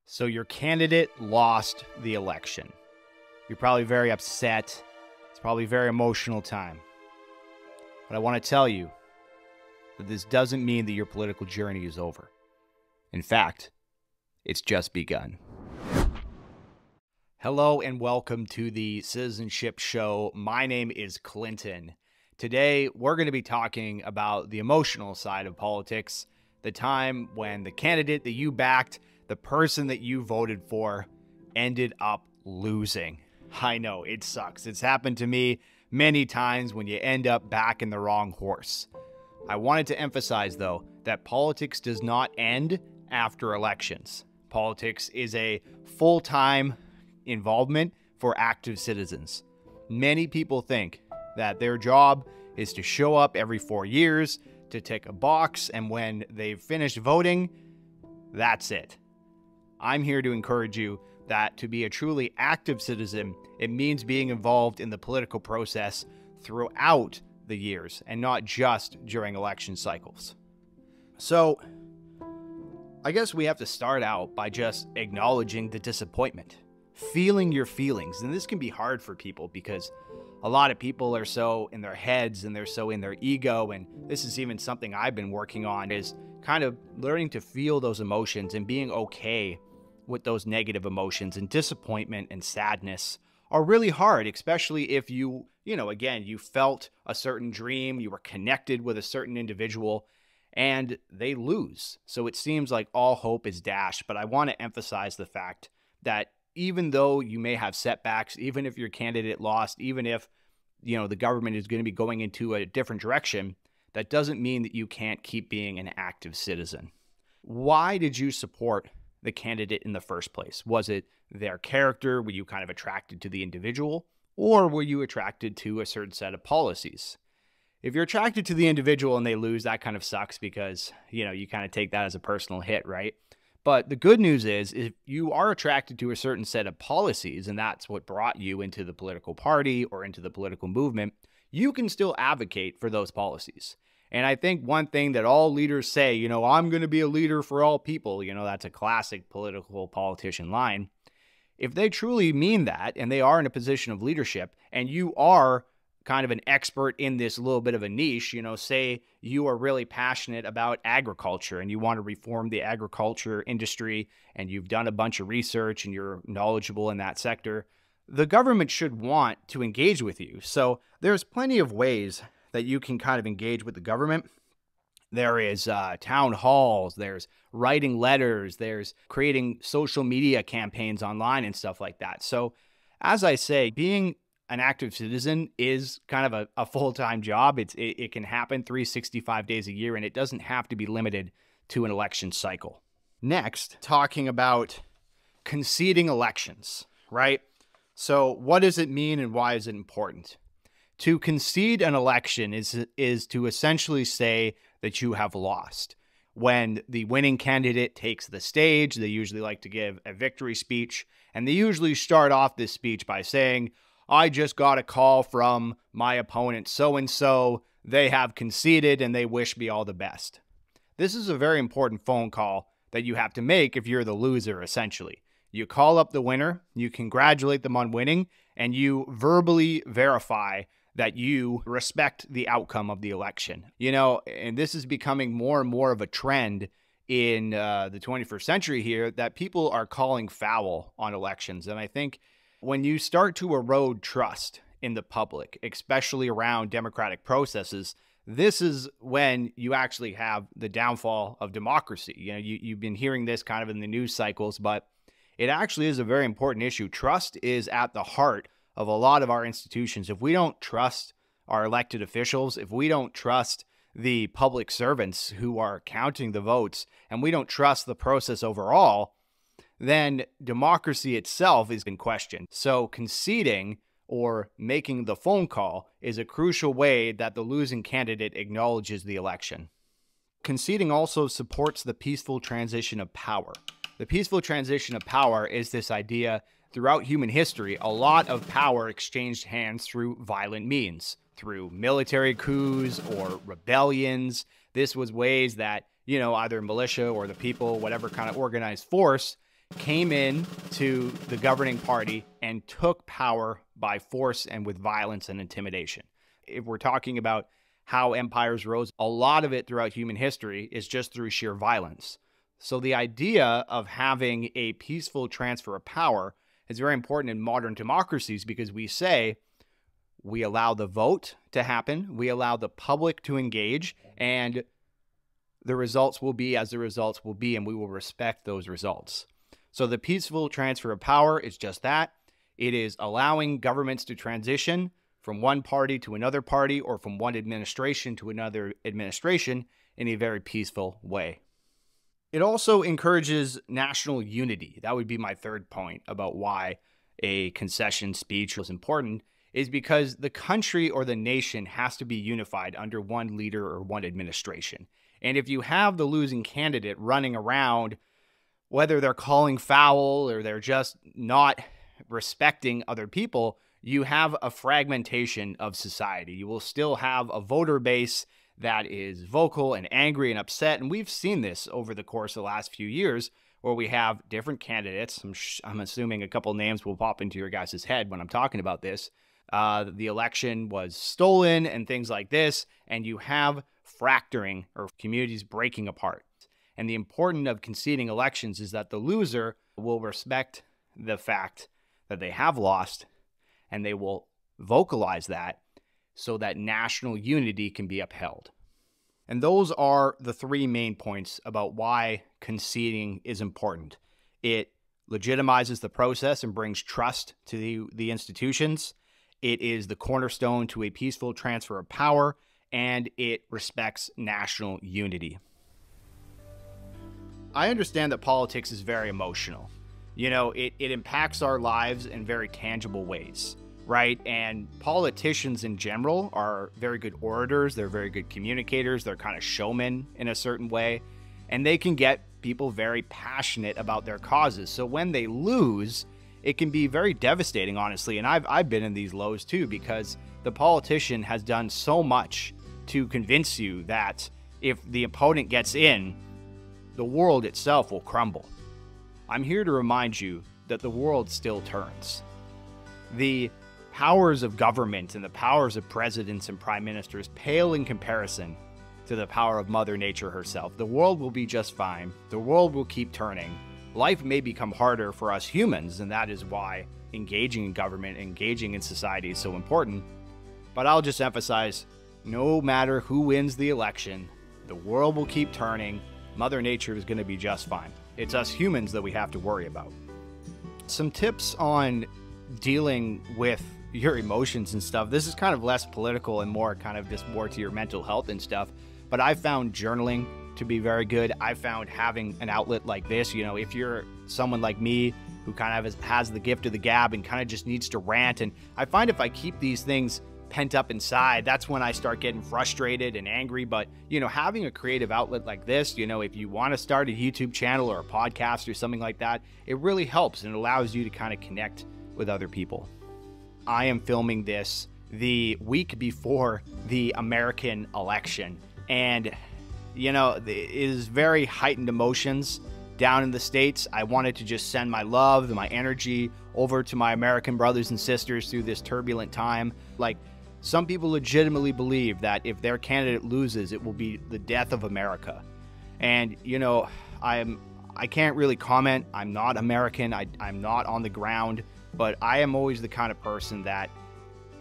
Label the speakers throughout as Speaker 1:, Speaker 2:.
Speaker 1: So your candidate lost the election. You're probably very upset. It's probably a very emotional time. But I want to tell you that this doesn't mean that your political journey is over. In fact, it's just begun. Hello and welcome to the Citi-Zen-Ship show. My name is Clinton. Today, we're going to be talking about the emotional side of politics, the time when the candidate that you backed, the person that you voted for, ended up losing. I know, it sucks. It's happened to me many times when you end up backing the wrong horse. I wanted to emphasize, though, that politics does not end after elections. Politics is a full-time involvement for active citizens. Many people think that their job is to show up every 4 years, to tick a box, and when they've finished voting, that's it. I'm here to encourage you that to be a truly active citizen, it means being involved in the political process throughout the years and not just during election cycles. So, I guess we have to start out by just acknowledging the disappointment, feeling your feelings. And this can be hard for people because a lot of people are so in their heads and they're so in their ego. And this is even something I've been working on, is kind of learning to feel those emotions and being okay with those negative emotions. And disappointment and sadness are really hard, especially if you felt a certain dream, you were connected with a certain individual, and they lose. So it seems like all hope is dashed. But I want to emphasize the fact that even though you may have setbacks, even if your candidate lost, even if the government is going to be going into a different direction, that doesn't mean that you can't keep being an active citizen. Why did you support the candidate in the first place? Was it their character? Were you kind of attracted to the individual? Or were you attracted to a certain set of policies? If you're attracted to the individual and they lose, that kind of sucks because, you kind of take that as a personal hit, right? But the good news is, if you are attracted to a certain set of policies, and that's what brought you into the political party or into the political movement, you can still advocate for those policies. And I think one thing that all leaders say, I'm going to be a leader for all people, that's a classic politician line. If they truly mean that, and they are in a position of leadership, and you are kind of an expert in this little bit of a niche, say you are really passionate about agriculture and you want to reform the agriculture industry and you've done a bunch of research and you're knowledgeable in that sector, the government should want to engage with you. So there's plenty of ways that you can kind of engage with the government. There is town halls, there's writing letters, there's creating social media campaigns online and stuff like that. So as I say, being an active citizen is kind of a full-time job. It can happen 365 days a year, and it doesn't have to be limited to an election cycle. Next, talking about conceding elections, right? So what does it mean and why is it important? To concede an election is to essentially say that you have lost. When the winning candidate takes the stage, they usually like to give a victory speech, and they usually start off this speech by saying, I just got a call from my opponent so-and-so. They have conceded and they wish me all the best. This is a very important phone call that you have to make if you're the loser, essentially. You call up the winner, you congratulate them on winning, and you verbally verify that you respect the outcome of the election. And this is becoming more and more of a trend in the 21st century here, that people are calling foul on elections. And I think when you start to erode trust in the public, especially around democratic processes, this is when you actually have the downfall of democracy. You've been hearing this kind of in the news cycles, but it actually is a very important issue. Trust is at the heart of a lot of our institutions. If we don't trust our elected officials, if we don't trust the public servants who are counting the votes, and we don't trust the process overall, then democracy itself is in question. So conceding or making the phone call is a crucial way that the losing candidate acknowledges the election. Conceding also supports the peaceful transition of power. The peaceful transition of power is this idea throughout human history, a lot of power exchanged hands through violent means, through military coups or rebellions. This was ways that, either militia or the people, whatever kind of organized force, came in to the governing party and took power by force and with violence and intimidation. If we're talking about how empires rose, a lot of it throughout human history is just through sheer violence. So the idea of having a peaceful transfer of power is very important in modern democracies, because we say we allow the vote to happen, we allow the public to engage, and the results will be as the results will be, and we will respect those results. So the peaceful transfer of power is just that. It is allowing governments to transition from one party to another party, or from one administration to another administration, in a very peaceful way. It also encourages national unity. That would be my third point about why a concession speech was important, is because the country or the nation has to be unified under one leader or one administration. And if you have the losing candidate running around, whether they're calling foul or they're just not respecting other people, you have a fragmentation of society. You will still have a voter base that is vocal and angry and upset. And we've seen this over the course of the last few years, where we have different candidates. I'm assuming a couple names will pop into your guys' head when I'm talking about this. The election was stolen and things like this, and you have fracturing or communities breaking apart. And the importance of conceding elections is that the loser will respect the fact that they have lost, and they will vocalize that so that national unity can be upheld. And those are the three main points about why conceding is important. It legitimizes the process and brings trust to the institutions. It is the cornerstone to a peaceful transfer of power, and it respects national unity. I understand that politics is very emotional. You know, it impacts our lives in very tangible ways, right? And politicians in general are very good orators. They're very good communicators. They're kind of showmen in a certain way. And they can get people very passionate about their causes. So when they lose, it can be very devastating, honestly. And I've been in these lows too, because the politician has done so much to convince you that if the opponent gets in, the world itself will crumble. I'm here to remind you that the world still turns. The powers of government and the powers of presidents and prime ministers pale in comparison to the power of Mother Nature herself. The world will be just fine. The world will keep turning. Life may become harder for us humans, and that is why engaging in government, engaging in society is so important. But I'll just emphasize, no matter who wins the election, the world will keep turning. Mother Nature is going to be just fine. It's us humans that we have to worry about. Some tips on dealing with your emotions and stuff. This is kind of less political and more kind of just more to your mental health and stuff. But I found journaling to be very good. I found having an outlet like this, you know, if you're someone like me who kind of has the gift of the gab and kind of just needs to rant. And I find if I keep these things pent up inside, that's when I start getting frustrated and angry. But, you know, having a creative outlet like this, you know, if you want to start a YouTube channel or a podcast or something like that, it really helps and it allows you to kind of connect with other people. I am filming this the week before the American election, and, you know, it is very heightened emotions down in the States. I wanted to just send my love and my energy over to my American brothers and sisters through this turbulent time. Like, some people legitimately believe that if their candidate loses, it will be the death of America. And, you know, I can't really comment. I'm not American. I'm not on the ground. But I am always the kind of person that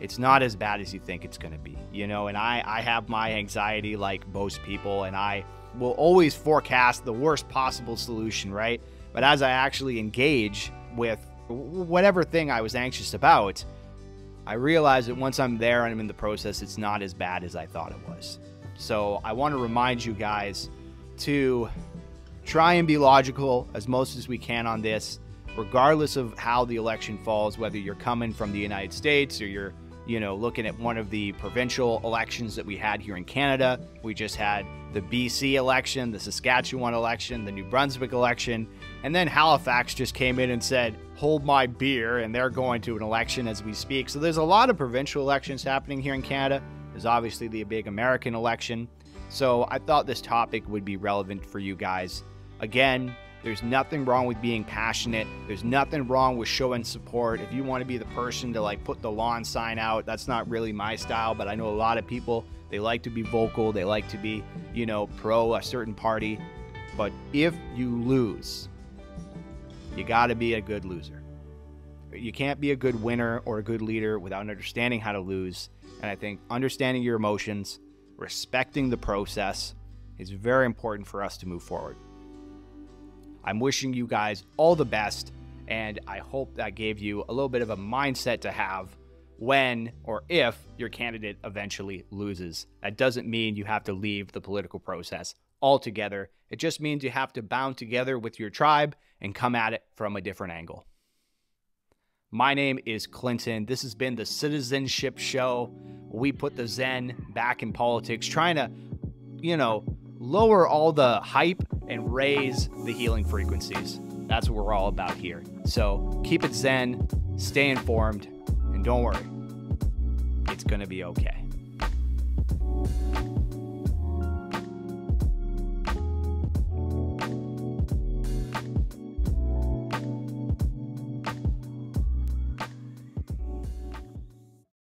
Speaker 1: it's not as bad as you think it's going to be, you know, and I have my anxiety like most people, and I will always forecast the worst possible solution, right? But as I actually engage with whatever thing I was anxious about, I realize that once I'm there and I'm in the process, it's not as bad as I thought it was. So I want to remind you guys to try and be logical as most as we can on this, regardless of how the election falls, whether you're coming from the United States or you're, you know, looking at one of the provincial elections that we had here in Canada. We just had the BC election, the Saskatchewan election, the New Brunswick election, and then Halifax just came in and said, hold my beer, and they're going to an election as we speak. So there's a lot of provincial elections happening here in Canada. There's obviously the big American election. So I thought this topic would be relevant for you guys. Again, There's nothing wrong with being passionate. There's nothing wrong with showing support. If you want to be the person to like put the lawn sign out, that's not really my style, but I know a lot of people, they like to be vocal. They like to be, pro a certain party. But if you lose, you got to be a good loser. You can't be a good winner or a good leader without understanding how to lose. And I think understanding your emotions, respecting the process is very important for us to move forward. I'm wishing you guys all the best, and I hope that gave you a little bit of a mindset to have when or if your candidate eventually loses. That doesn't mean you have to leave the political process altogether. It just means you have to bound together with your tribe and come at it from a different angle. My name is Clinton. This has been the Citi-Zen-Ship show. We put the Zen back in politics, trying to, lower all the hype and raise the healing frequencies. That's what we're all about here. So keep it Zen, stay informed, and don't worry, it's going to be okay.